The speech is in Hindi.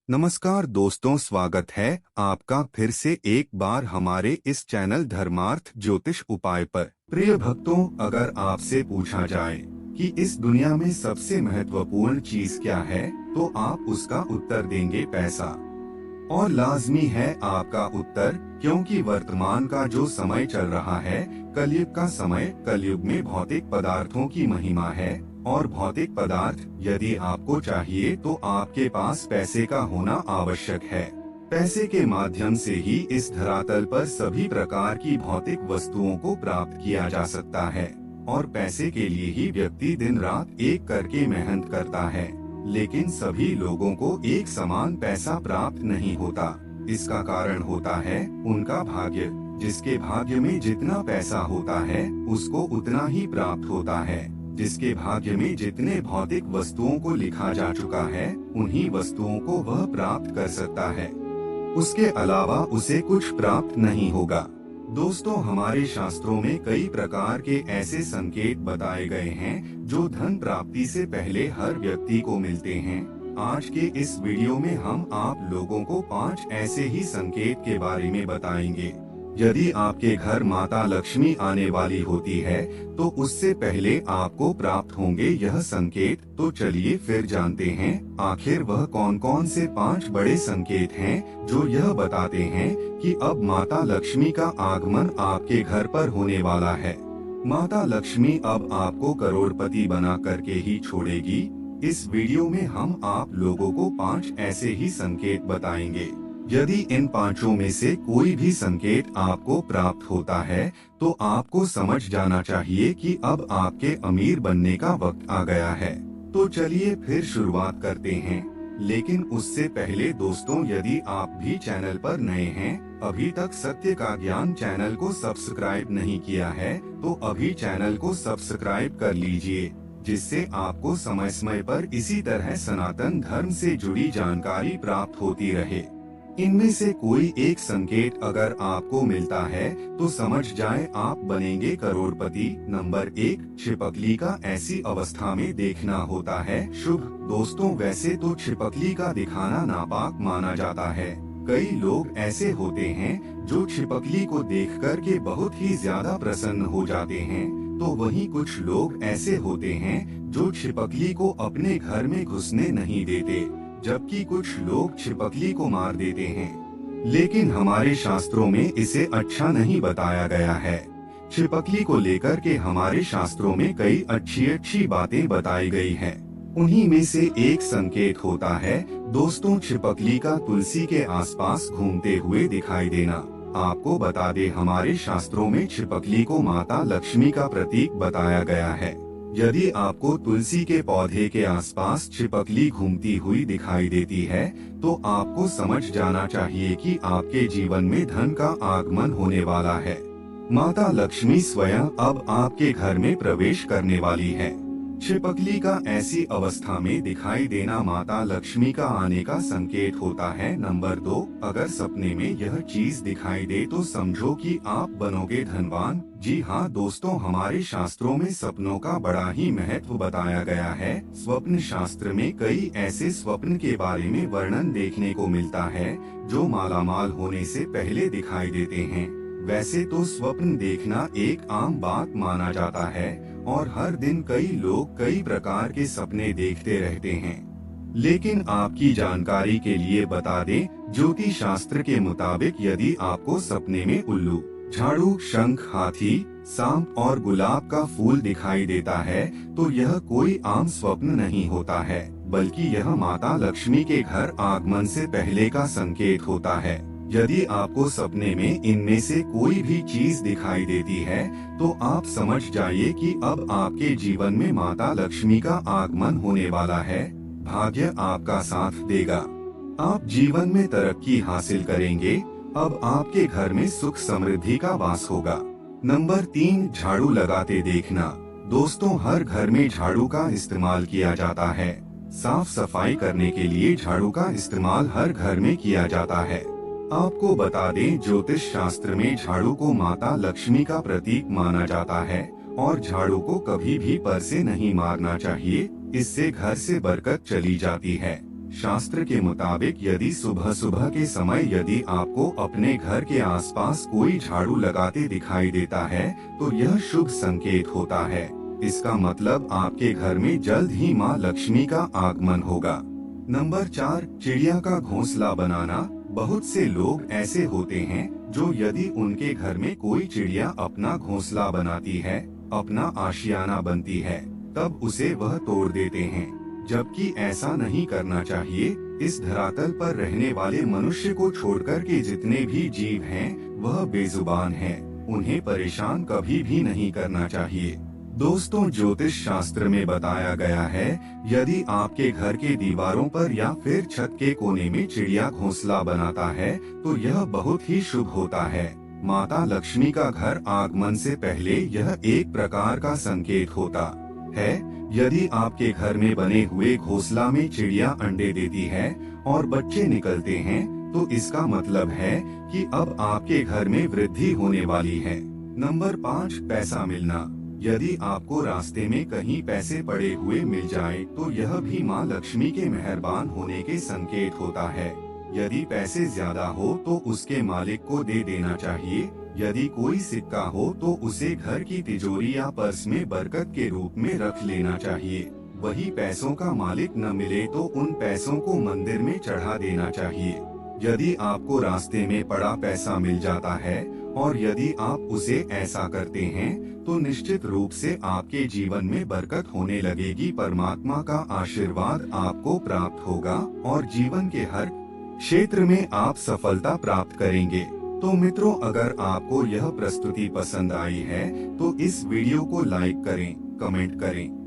नमस्कार दोस्तों, स्वागत है आपका फिर से एक बार हमारे इस चैनल धर्मार्थ ज्योतिष उपाय पर। प्रिय भक्तों, अगर आपसे पूछा जाए कि इस दुनिया में सबसे महत्वपूर्ण चीज क्या है, तो आप उसका उत्तर देंगे पैसा। और लाजमी है आपका उत्तर, क्योंकि वर्तमान का जो समय चल रहा है, कलयुग का समय, कलयुग में भौतिक पदार्थों की महिमा है। और भौतिक पदार्थ यदि आपको चाहिए तो आपके पास पैसे का होना आवश्यक है। पैसे के माध्यम से ही इस धरातल पर सभी प्रकार की भौतिक वस्तुओं को प्राप्त किया जा सकता है। और पैसे के लिए ही व्यक्ति दिन रात एक करके मेहनत करता है, लेकिन सभी लोगों को एक समान पैसा प्राप्त नहीं होता। इसका कारण होता है उनका भाग्य। जिसके भाग्य में जितना पैसा होता है, उसको उतना ही प्राप्त होता है। जिसके भाग्य में जितने भौतिक वस्तुओं को लिखा जा चुका है, उन्हीं वस्तुओं को वह प्राप्त कर सकता है। उसके अलावा उसे कुछ प्राप्त नहीं होगा। दोस्तों, हमारे शास्त्रों में कई प्रकार के ऐसे संकेत बताए गए हैं जो धन प्राप्ति से पहले हर व्यक्ति को मिलते हैं। आज के इस वीडियो में हम आप लोगों को 5 ऐसे ही संकेत के बारे में बताएंगे। यदि आपके घर माता लक्ष्मी आने वाली होती है, तो उससे पहले आपको प्राप्त होंगे यह संकेत। तो चलिए फिर जानते हैं आखिर वह कौन कौन से 5 बड़े संकेत हैं जो यह बताते हैं कि अब माता लक्ष्मी का आगमन आपके घर पर होने वाला है। माता लक्ष्मी अब आपको करोड़पति बना करके ही छोड़ेगी। इस वीडियो में हम आप लोगों को 5 ऐसे ही संकेत बताएंगे। यदि इन 5 में से कोई भी संकेत आपको प्राप्त होता है, तो आपको समझ जाना चाहिए कि अब आपके अमीर बनने का वक्त आ गया है। तो चलिए फिर शुरुआत करते हैं। लेकिन उससे पहले दोस्तों, यदि आप भी चैनल पर नए हैं, अभी तक सत्य का ज्ञान चैनल को सब्सक्राइब नहीं किया है, तो अभी चैनल को सब्सक्राइब कर लीजिए, जिससे आपको समय समय पर इसी तरह सनातन धर्म से जुड़ी जानकारी प्राप्त होती रहे। इनमें से कोई एक संकेत अगर आपको मिलता है, तो समझ जाएं आप बनेंगे करोड़पति। नंबर 1, छिपकली का ऐसी अवस्था में देखना होता है शुभ। दोस्तों, वैसे तो छिपकली का दिखाना नापाक माना जाता है। कई लोग ऐसे होते हैं जो छिपकली को देख कर के बहुत ही ज्यादा प्रसन्न हो जाते हैं, तो वहीं कुछ लोग ऐसे होते हैं जो छिपकली को अपने घर में घुसने नहीं देते, जबकि कुछ लोग छिपकली को मार देते हैं। लेकिन हमारे शास्त्रों में इसे अच्छा नहीं बताया गया है। छिपकली को लेकर के हमारे शास्त्रों में कई अच्छी बातें बताई गई हैं। उन्हीं में से एक संकेत होता है दोस्तों, छिपकली का तुलसी के आसपास घूमते हुए दिखाई देना। आपको बता दें, हमारे शास्त्रों में छिपकली को माता लक्ष्मी का प्रतीक बताया गया है। यदि आपको तुलसी के पौधे के आसपास छिपकली घूमती हुई दिखाई देती है, तो आपको समझ जाना चाहिए कि आपके जीवन में धन का आगमन होने वाला है। माता लक्ष्मी स्वयं अब आपके घर में प्रवेश करने वाली है। छिपकली का ऐसी अवस्था में दिखाई देना माता लक्ष्मी का आने का संकेत होता है। नंबर 2, अगर सपने में यह चीज दिखाई दे तो समझो कि आप बनोगे धनवान। जी हाँ दोस्तों, हमारे शास्त्रों में सपनों का बड़ा ही महत्व बताया गया है। स्वप्न शास्त्र में कई ऐसे स्वप्न के बारे में वर्णन देखने को मिलता है जो मालामाल होने से पहले दिखाई देते हैं। वैसे तो स्वप्न देखना एक आम बात माना जाता है और हर दिन कई लोग कई प्रकार के सपने देखते रहते हैं। लेकिन आपकी जानकारी के लिए बता दें, ज्योतिष शास्त्र के मुताबिक यदि आपको सपने में उल्लू, झाड़ू, शंख, हाथी, सांप और गुलाब का फूल दिखाई देता है, तो यह कोई आम स्वप्न नहीं होता है, बल्कि यह माता लक्ष्मी के घर आगमन से पहले का संकेत होता है। यदि आपको सपने में इनमें से कोई भी चीज दिखाई देती है, तो आप समझ जाइए कि अब आपके जीवन में माता लक्ष्मी का आगमन होने वाला है। भाग्य आपका साथ देगा, आप जीवन में तरक्की हासिल करेंगे। अब आपके घर में सुख समृद्धि का वास होगा। नंबर 3, झाड़ू लगाते देखना। दोस्तों, हर घर में झाड़ू का इस्तेमाल किया जाता है। साफ सफाई करने के लिए झाड़ू का इस्तेमाल हर घर में किया जाता है। आपको बता दें, ज्योतिष शास्त्र में झाड़ू को माता लक्ष्मी का प्रतीक माना जाता है और झाड़ू को कभी भी पर से नहीं मारना चाहिए, इससे घर से बरकत चली जाती है। शास्त्र के मुताबिक यदि सुबह सुबह के समय यदि आपको अपने घर के आसपास कोई झाड़ू लगाते दिखाई देता है तो यह शुभ संकेत होता है। इसका मतलब आपके घर में जल्द ही माँ लक्ष्मी का आगमन होगा। नंबर 4, चिड़िया का घोंसला बनाना। बहुत से लोग ऐसे होते हैं जो यदि उनके घर में कोई चिड़िया अपना घोंसला बनाती है, अपना आशियाना बनती है, तब उसे वह तोड़ देते हैं, जबकि ऐसा नहीं करना चाहिए। इस धरातल पर रहने वाले मनुष्य को छोड़कर के जितने भी जीव हैं, वह बेजुबान हैं, उन्हें परेशान कभी भी नहीं करना चाहिए। दोस्तों, ज्योतिष शास्त्र में बताया गया है, यदि आपके घर के दीवारों पर या फिर छत के कोने में चिड़िया घोंसला बनाता है तो यह बहुत ही शुभ होता है। माता लक्ष्मी का घर आगमन से पहले यह एक प्रकार का संकेत होता है। यदि आपके घर में बने हुए घोंसला में चिड़िया अंडे देती है और बच्चे निकलते हैं तो इसका मतलब है कि अब आपके घर में वृद्धि होने वाली है। नंबर 5, पैसा मिलना। यदि आपको रास्ते में कहीं पैसे पड़े हुए मिल जाए तो यह भी माँ लक्ष्मी के मेहरबान होने के संकेत होता है। यदि पैसे ज्यादा हो तो उसके मालिक को दे देना चाहिए। यदि कोई सिक्का हो तो उसे घर की तिजोरी या पर्स में बरकत के रूप में रख लेना चाहिए। वही पैसों का मालिक न मिले तो उन पैसों को मंदिर में चढ़ा देना चाहिए। यदि आपको रास्ते में पड़ा पैसा मिल जाता है और यदि आप उसे ऐसा करते हैं तो निश्चित रूप से आपके जीवन में बरकत होने लगेगी। परमात्मा का आशीर्वाद आपको प्राप्त होगा और जीवन के हर क्षेत्र में आप सफलता प्राप्त करेंगे। तो मित्रों, अगर आपको यह प्रस्तुति पसंद आई है तो इस वीडियो को लाइक करें, कमेंट करें।